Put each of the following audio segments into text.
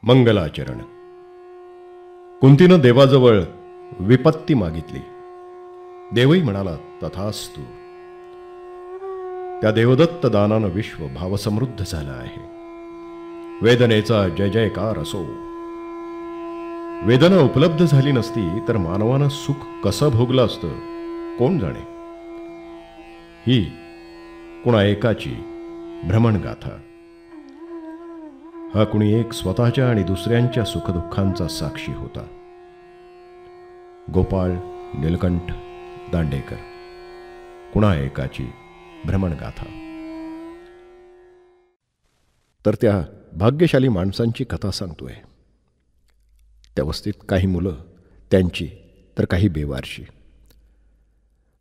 मंगलाचरण. कुंतीनं देवाजवळ विपत्ती मागितली. देवही म्हणाला तथास्तु. त्या देवदत्त दानानं विश्व भावसमृद्ध झालं आहे. वेदनेचा जय जयकार असो. वेदना उपलब्ध झाली नसती तर मानवानं सुख कसं भोगलं असतं कोण जाणे. ही कुणा एकाची भ्रमणगाथा. हा कुणी एक स्वतःच्या आणि दुसऱ्यांच्या सुखदुःखांचा साक्षी होता. गोपाळ नीलकंठ दांडेकर. कुणा एकाची भ्रमणगाथा. तर त्या भाग्यशाली माणसांची कथा सांगतोय. त्या वस्तीत काही मुलं, त्यांची तर काही बेवारशी.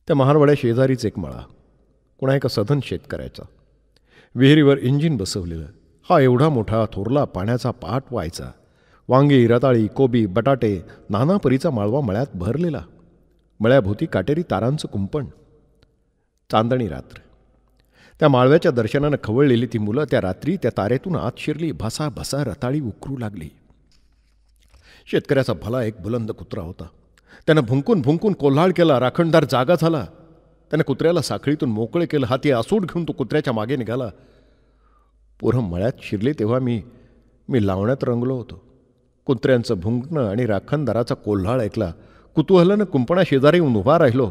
त्या महारवाड्या शेजारीच एक मळा. कुणा एका सधन शेतकऱ्याचा. विहिरीवर इंजिन बसवलेलं. हा एवढा मोठा थोरला पाण्याचा पाट व्हायचा. वांगी, रताळी, कोबी, बटाटे, नाना परीचा माळवा मळ्यात भरलेला. मळ्याभोवती काटेरी तारांचं कुंपण. चांदणी रात्र. त्या माळव्याच्या दर्शनानं खवळलेली ती मुलं त्या रात्री त्या तारेतून आत शिरली. भसा भसा रताळी उकरू लागली. शेतकऱ्याचा भला एक बुलंद कुत्रा होता. त्यानं भुंकून भुंकून कोल्हाळ केला. राखणदार जागा झाला. त्यानं कुत्र्याला साखळीतून मोकळे केलं. हाती आसूड घेऊन तो कुत्र्याच्या मागे निघाला. पोरं मळ्यात शिरले तेव्हा मी लावण्यात रंगलो होतो. कुत्र्यांचं भुंकणं आणि राखणदाराचा कोल्हाळ ऐकला. कुतूहलानं कुंपणा शेजारी येऊन उभा राहिलो.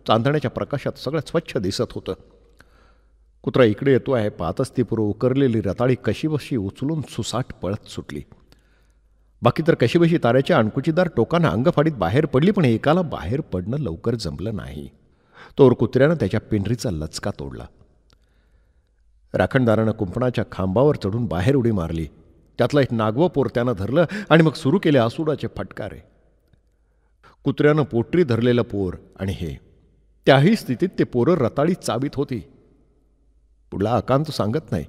चांदण्याच्या प्रकाशात सगळं स्वच्छ दिसत होतं. कुत्रा इकडे येतो आहे पाहतच ती पुरं उकरलेली रताळी कशीबशी उचलून सुसाट पळत सुटली. बाकी तर कशीबशी ताऱ्याच्या अणकुचीदार टोकानं अंगफाडीत बाहेर पडली. पण एकाला बाहेर पडणं लवकर जमलं नाही. तोवर कुत्र्यानं त्याच्या पिंढरीचा लचका तोडला. राखणदारानं कुंपणाच्या खांबावर चढून बाहेर उडी मारली. त्यातला एक नागवं पोर त्यानं धरलं आणि मग सुरू केले आसूडाचे फटकारे. कुत्र्यानं पोटरी धरलेलं पोर आणि हे. त्याही स्थितीत ते पोरं रताळी चावीत होती. पुढला आकांत सांगत नाही.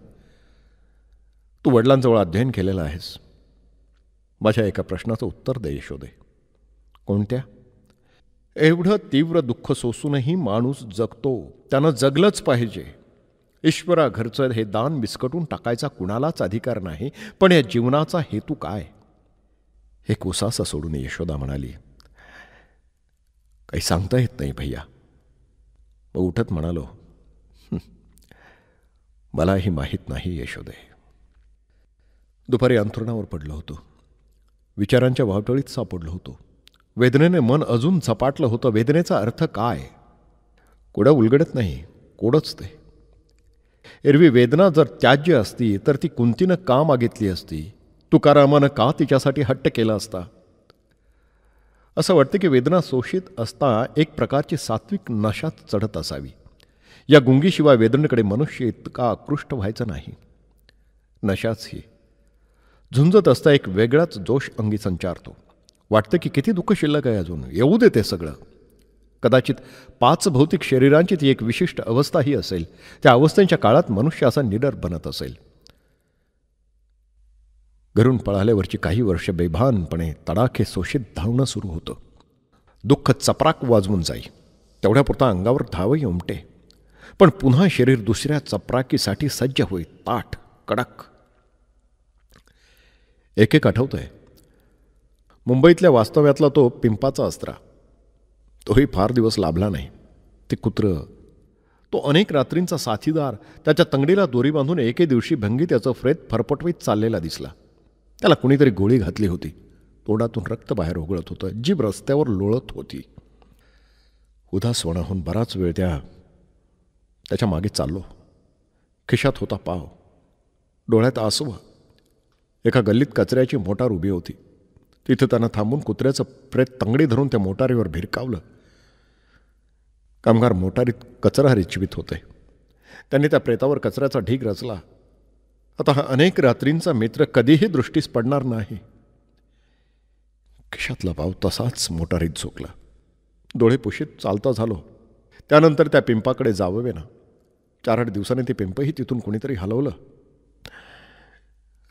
तू वडिलांजवळ अध्ययन केलेलं आहेस. माझ्या एका प्रश्नाचं उत्तर दे यशोदे. कोणत्या? एवढं तीव्र दुःख सोसूनही माणूस जगतो. त्यानं जगलंच पाहिजे. ईश्वरा घरचं हे दान विस्कटून टाकायचा कुणालाच अधिकार नाही. पण या जीवनाचा हेतू काय? हे कुसासा सोडून यशोदा म्हणाली, काही सांगता येत नाही भैया. मग उठत म्हणालो, मलाही माहीत नाही यशोदे. दुपारी अंथरुणावर पडलो होतो. विचारांच्या वावटळीत सापडलो होतो. वेदनेने मन अजून झपाटलं होतं. वेदनेचा अर्थ काय? कोडं उलगडत नाही, कोडच ते. एरवी वेदना जर त्याज्य असती तर ती कुंतीनं का मागितली असती? तुकारामानं का तिच्यासाठी हट्ट केला असता? असं वाटतं की वेदना शोषित असता एक प्रकारची सात्विक नशात चढत असावी. या गुंगीशिवाय वेदनेकडे मनुष्य इतका आकृष्ट व्हायचं नाही. नशाच ही झुंजत असता एक वेगळाच जोश अंगी संचारतो. वाटतं की किती दुःख शिल्लक आहे अजून, येऊ दे ते सगळं. कदाचित 5 भौतिक शरीरांची ती एक विशिष्ट अवस्थाही असेल. त्या अवस्थेच्या काळात मनुष्य असा निडर बनत असेल. घरून पळाल्यावरची काही वर्ष बेभानपणे तडाखे शोषित धावणं सुरू होतं. दुःख चपराक वाजवून जाई. तेवढ्यापुरता अंगावर धावही उमटे. पण पुन्हा शरीर दुसऱ्या चपराकीसाठी सज्ज होई. ताठ कडक. एक आठवतंय. मुंबईतल्या वास्तव्यातला तो पिंपाचा अस्त्रा. तोही फार दिवस लाभला नाही. ते कुत्रं, तो अनेक रात्रींचा साथीदार, त्याच्या तंगडीला दोरी बांधून एके दिवशी भंगी त्याचं फ्रेत फरफटवीत चाललेला दिसला. त्याला कुणीतरी गोळी घातली होती. तोंडातून रक्त बाहेर ओघळत होतं. जीभ रस्त्यावर लोळत होती. उदासवणाहून बराच वेळ त्याच्या मागे चाललो. खिशात होता पाव, डोळ्यात आसवं. एका गल्लीत कचऱ्याची मोटार उभी होती. तिथं त्यानं थांबून कुत्र्याचं प्रेत तंगडी धरून त्या मोटारीवर भिरकावलं. कामगार मोटारीत कचरा रिचवीत होते. त्यांनी त्या प्रेतावर कचऱ्याचा ढीग रचला. आता हा अनेक रात्रींचा मित्र कधीही दृष्टीस पडणार नाही. खिशातला पाव तसाच मोटारीत झोकला. डोळे पुशीत चालता झालो. त्यानंतर त्या पिंपाकडे जाववे ना. 4-8 दिवसांनी ते पिंपही तिथून कुणीतरी हलवलं.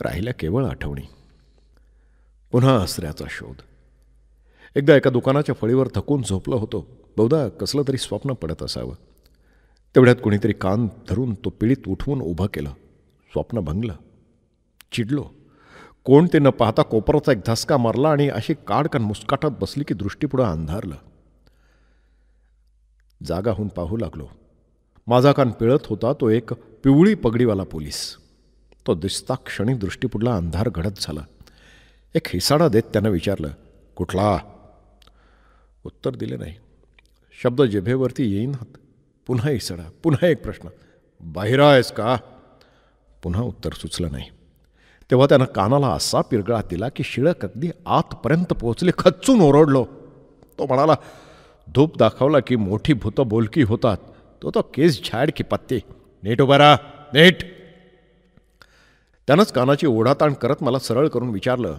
राहिल्या केवळ आठवणी. पुन्हा आसऱ्याचा शोध. एकदा एका दुकानाच्या फळीवर थकून झोपलो होतो. बहुधा कसलं तरी स्वप्न पडत असावं. तेवढ्यात कुणीतरी कान धरून तो पिळीत उठवून उभं केलं. स्वप्न भंगलं. चिडलो. कोण ते न पाहता कोपराचा एक धसका मारला आणि अशी काडकन मुस्काटात बसली की दृष्टीपुढं अंधारलं. जागा होऊन पाहू लागलो. माझा कान पिळत होता तो एक पिवळी पगडीवाला पोलीस. तो दिसता क्षणी दृष्टीपुढला अंधार घडत झाला. एक हिसाडा देत त्यानं विचारलं, कुठला? उत्तर दिले नाही. शब्द जिभेवरती येईनात. पुन्हा हिसाडा, पुन्हा एक प्रश्न, बाहेर आहेस का? पुन्हा उत्तर सुचलं नाही. तेव्हा त्यानं कानाला असा पिरगळा दिला की शिळक अगदी आतपर्यंत पोहोचले. खच्चून ओरडलो. तो म्हणाला, धूप दाखवला की मोठी भूतं बोलकी होतात. तो केस झाड की पत्ते. नीट उभा राहा, नीट. त्यानंच कानाची ओढाताण करत मला सरळ करून विचारलं,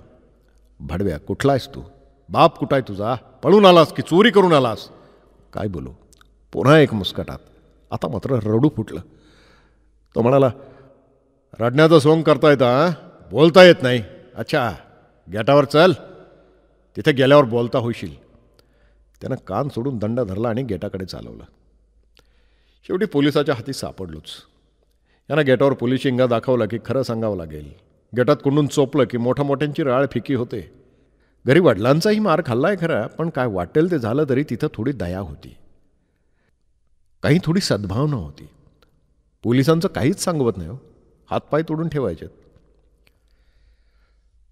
भडव्या कुठला आहेस तू? बाप कुठं आहे तुझा? पळून आलास की चोरी करून आलास? काय बोलू? पुन्हा एक मुस्कटात. आता मात्र रडू फुटलं. तो म्हणाला, रडण्याचं सोंग करता येतं हां, बोलता येत नाही. अच्छा, गेटावर चल, तिथे गेल्यावर बोलता होशील. त्यानं कान सोडून दंड धरला आणि गेटाकडे चालवलं. शेवटी पोलिसाच्या हाती सापडलोच. यानं गेटावर पोलीस शिंगा दाखवला की खरं सांगावं लागेल. गेटात कुंडून चोपलं की मोठ्याची राळ फिकी होते. घरी वडिलांचाही मार खाल्लाय खरा, पण काय वाटेल ते झालं तरी तिथं थोडी दया होती, काही थोडी सद्भावना होती. पोलिसांचं काहीच सांगवत नाही हो, हातपाय तोडून ठेवायचे.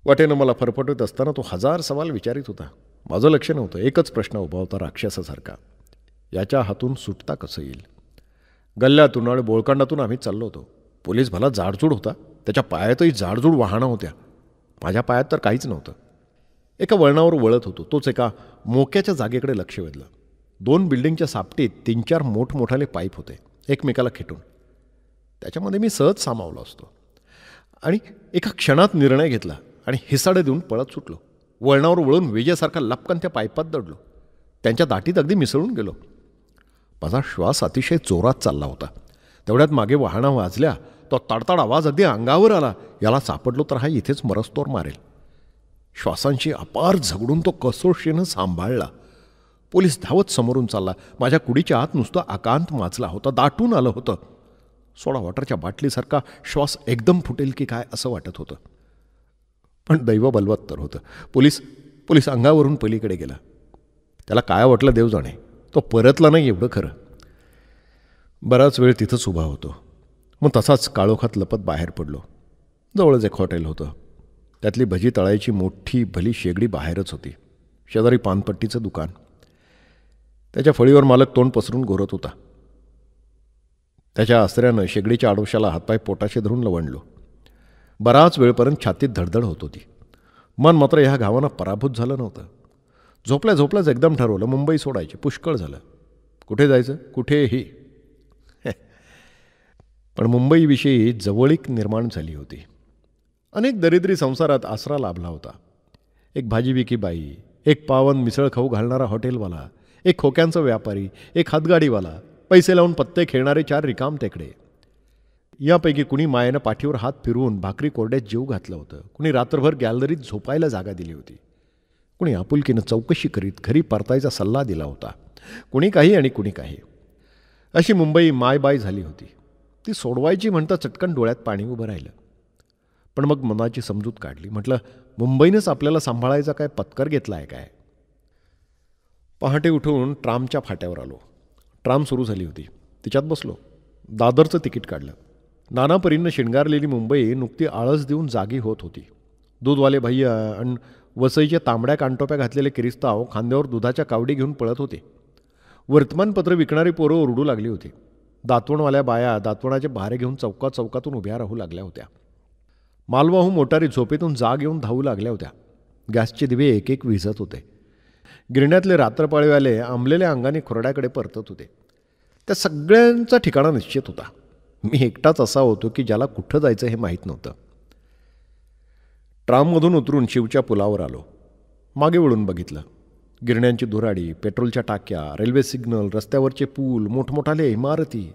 वाटेनं मला फरफटत असताना तो हजार सवाल विचारित होता. माझं लक्ष नव्हतं. एकच प्रश्न उभा होता राक्षसासारखा, याच्या हातून सुटता कसं येईल? गल्ल्यातून आणि बोळकांडातून आम्ही चाललो होतो. पोलीस भला जाडजूड होता, त्याच्या पायातही जाडजूड वाहनं होत्या. माझ्या पायात तर काहीच नव्हतं. एका वळणावर वळत होतो. तोच एका मोक्याच्या जागेकडे लक्ष वेधलं. 2 बिल्डिंगच्या सापटीत 3-4 मोठमोठाले पाईप होते एकमेकाला खेटून. त्याच्यामध्ये मी सहज सामावलो असतो. आणि एका क्षणात निर्णय घेतला आणि हिसाडे देऊन पळत सुटलो. वळणावर वळून विजेसारखा लपकन त्या पाईपात दडलो. त्यांच्या दाटीत अगदी मिसळून गेलो. माझा श्वास अतिशय जोरात चालला होता. तेवढ्यात मागे वाहनं वाजल्या. तो तडतड आवाज अगदी अंगावर आला. याला सापडलो तर हा इथेच मरस्तोर मारेल. श्वासांशी अपार झगडून तो कसोशीनं सांभाळला. पोलीस धावत समोरून चालला. माझ्या कुडीच्या आत नुसतं आकांत माचला होता, दाटून आलं होतं. सोडा वॉटरच्या बाटलीसारखा श्वास एकदम फुटेल की काय असं वाटत होतं. पण दैव बलवत्तर होतं. पोलीस अंगावरून पलीकडे गेला. त्याला काय वाटलं देव जाणे. तो परतला नाही एवढं खरं. बराच वेळ तिथंच उभा होतो. मग तसाच काळोखात लपत बाहेर पडलो. जवळच एक हॉटेल होतं. त्यातली भजी तळायची मोठी भली शेगडी बाहेरच होती. शेजारी पानपट्टीचं दुकान. त्याच्या फळीवर मालक तोंड पसरून घोरत होता. त्याच्या आसऱ्यानं शेगडीच्या आडोशाला हातपाय पोटाशी धरून लवणलो. बराच वेळपर्यंत छातीत धडधड होत होती. मन मात्र ह्या घावानं पराभूत झालं नव्हतं. झोपल्याच एकदम ठरवलं मुंबई सोडायची. पुष्कळ झालं. कुठे जायचं? कुठेही. पण मुंबईविषयी जवळीक निर्माण झाली होती. अनेक दरिद्री संसारात आसरा लाभला होता. एक भाजीविकी बाई, एक पावन मिसळ खाऊ घालणारा हॉटेलवाला, एक खोक्यांचा व्यापारी, एक हातगाडीवाला, पैसे लावून पत्ते खेळणारे 4 रिकाम टेकडे. यापैकी कुणी मायेनं पाठीवर हात फिरवून भाकरी कोरड्यात जीव घातलं होतं. कुणी रात्रभर गॅलरीत झोपायला जागा दिली होती. कुणी आपुलकीनं चौकशी करीत घरी परतायचा सल्ला दिला होता. कुणी काही आणि कुणी काही. अशी मुंबई मायबाय झाली होती. ती सोडवायची म्हणता चटकन डोळ्यात पाणी उभं राहिलं. पण मग मनाची समजूत काढली. म्हटलं, मुंबईनंच आपल्याला सांभाळायचा काय पत्कर घेतला आहे काय? पहाटे उठून ट्रामच्या फाट्यावर आलो. ट्राम सुरू झाली होती. तिच्यात बसलो. दादरचं तिकीट काढलं. नानापरींनं शिणगारलेली मुंबई नुकती आळस देऊन जागी होत होती. दूधवाले भैया आणि वसईच्या तांबड्या कानटोप्या घातलेले किरिस्ताव खांद्यावर दुधाच्या कावडी घेऊन पळत होते. वर्तमानपत्र विकणारी पोरं ओरडू लागली होती. दातवणवाल्या बाया दातवणाचे भारे घेऊन चौकातून उभ्या राहू लागल्या होत्या. मालवाहू मोटारी झोपेतून जाग येऊन धावू लागल्या होत्या. गॅसचे दिवे एक एक विझत होते. गिरण्यातले रात्रपाळीवाले आंबलेल्या अंगाने खुरड्याकडे परतत होते. त्या सगळ्यांचा ठिकाणा निश्चित होता. मी एकटाच असा होतो की ज्याला कुठं जायचं हे माहीत नव्हतं. ट्राममधून उतरून शिवच्या पुलावर आलो. मागे वळून बघितलं. गिरण्यांची धुराडी, पेट्रोलच्या टाक्या, रेल्वे सिग्नल, रस्त्यावरचे पूल, मोठमोठाले इमारती,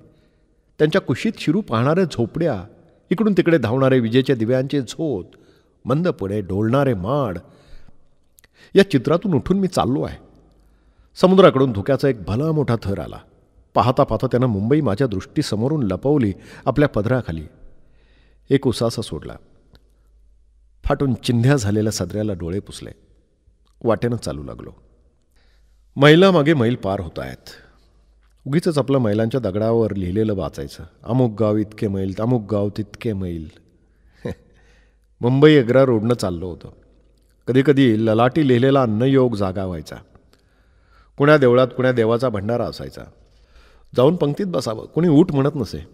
त्यांच्या कुशीत शिरू पाहणाऱ्या झोपड्या, इकडून तिकडे धावणारे विजेच्या दिव्यांचे झोत, मंद पुढे डोलणारे माड. या चित्रातून उठून मी चाललो आहे. समुद्राकडून धुक्याचा एक भला मोठा थर आला. पाहता पाहता त्यानं मुंबई माझ्या दृष्टीसमोरून लपवली आपल्या पदराखाली. एक उसासा सोडला. फाटून चिंध्या झालेल्या सदऱ्याला डोळे पुसले. वाटेनं चालू लागलो. मैला मागे मैल पार होत आहेत. उगीच आपलं मैलांच्या दगडावर लिहिलेलं वाचायचं, अमुक गाव इतके मैल, अमुक गाव तितके मैल. मुंबई एग्रा रोडनं चाललो होतं. कधीकधी ललाटी लिहिलेला अन्नयोग जागा व्हायचा. कुण्या देवळात कुण्या देवाचा भंडारा असायचा. जाऊन पंक्तीत बसावं, कुणी ऊट म्हणत नसे.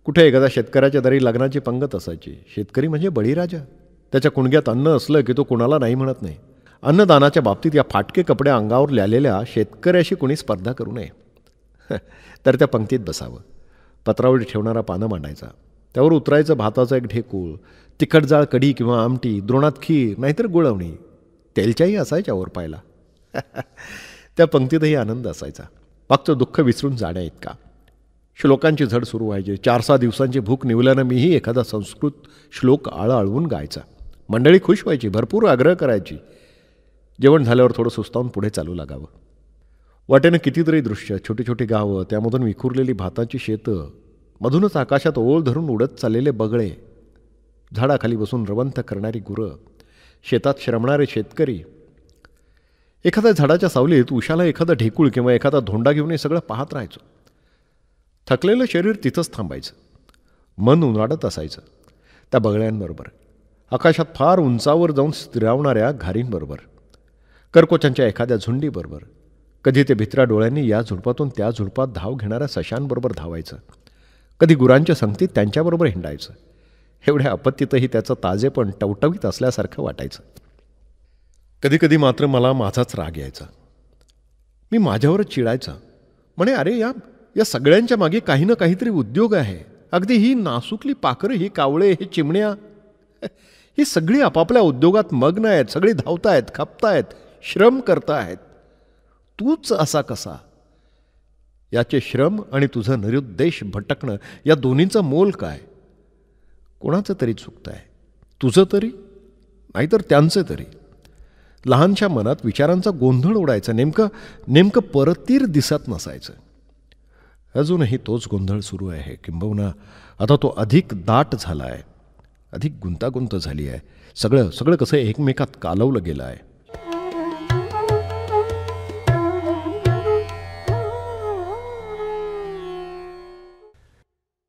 कुठे एखाद्या शेतकऱ्याच्या दारी लग्नाची पंगत असायची. शेतकरी म्हणजे बळीराजा. त्याच्या कुणग्यात अन्न असलं की तो कुणाला नाही म्हणत नाही. अन्नदानाच्या बाबतीत या फाटके कपडे अंगावर ल्यालेल्या शेतकऱ्याशी कुणी स्पर्धा करू नये. तर त्या पंक्तीत बसावं. पत्रावळी ठेवणारा पानं मांडायचा. त्यावर उतरायचं भाताचं एक ढेकूळ, तिखट जाळ कढी किंवा आमटी, द्रोणात खीर, नाहीतर गुळवणी. तेलच्याही असायच्या वर पायला. त्या पंक्तीतही आनंद असायचा. मागचं दुःख विसरून जाण्या इतका. श्लोकांची झड सुरू व्हायची. 4-6 दिवसांची भूक निवल्यानं मीही एखादा संस्कृत श्लोक आळआळवून गायचा. मंडळी खुश व्हायची, भरपूर आग्रह करायची. जेवण झाल्यावर थोडं सुस्तावून पुढे चालू लागावं. वाटेनं कितीतरी दृश्य, छोटी छोटी गावं, त्यामधून विखुरलेली भाताची शेतं, मधूनच आकाशात ओळ धरून उडत चाललेले बगळे, झाडाखाली बसून रवंथ करणारी गुरं, शेतात श्रमणारे शेतकरी. एखाद्या झाडाच्या सावलीत उशाला एखादा ढेकूळ किंवा एखादा धोंडा घेऊन हे सगळं पाहत राहायचो. थकलेलं शरीर तिथंच थांबायचं. मन उन्हाळत असायचं. त्या बगळ्यांबरोबर, आकाशात फार उंचावर जाऊन स्थिरावणाऱ्या घारींबरोबर, करकोचांच्या एखाद्या झुंडीबरोबर, कधी ते भित्र्या डोळ्यांनी या झुडपातून त्या झुडपात धाव घेणाऱ्या सशांबरोबर धावायचं. कधी गुरांच्या संगतीत त्यांच्याबरोबर हिंडायचं. एवढ्या आपत्तीतही त्याचं ताजेपण टवटवीत असल्यासारखं वाटायचं. कधीकधी मात्र मला माझाच राग यायचा. मी माझ्यावरच चिडायचा. म्हणे, अरे या सगळ्यांच्या मागे काही ना काहीतरी उद्योग आहे. अगदी ही नासुकली पाखरं, ही कावळे, हे चिमण्या, ही सगळी आपापल्या उद्योगात मग्न आहेत. सगळी धावतायत, खपतायत, श्रम करतायत. तूच असा कसा? याचे श्रम आणि तुझं निरुद्देश भटकणं, या दोन्हींचं मोल काय? कोणाचं तरी चुकतं आहे. तुझं तरी, नाहीतर त्यांचं तरी. लहानशा मनात विचारांचा गोंधळ उडायचा. नेमकं परतीर दिसत नसायचं. अजूनही तोच गोंधळ सुरू आहे. किंबहुना आता तो अधिक दाट झाला आहे, अधिक गुंतागुंत झाली आहे. सगळं कसं एकमेकात कालवलं गेलं आहे.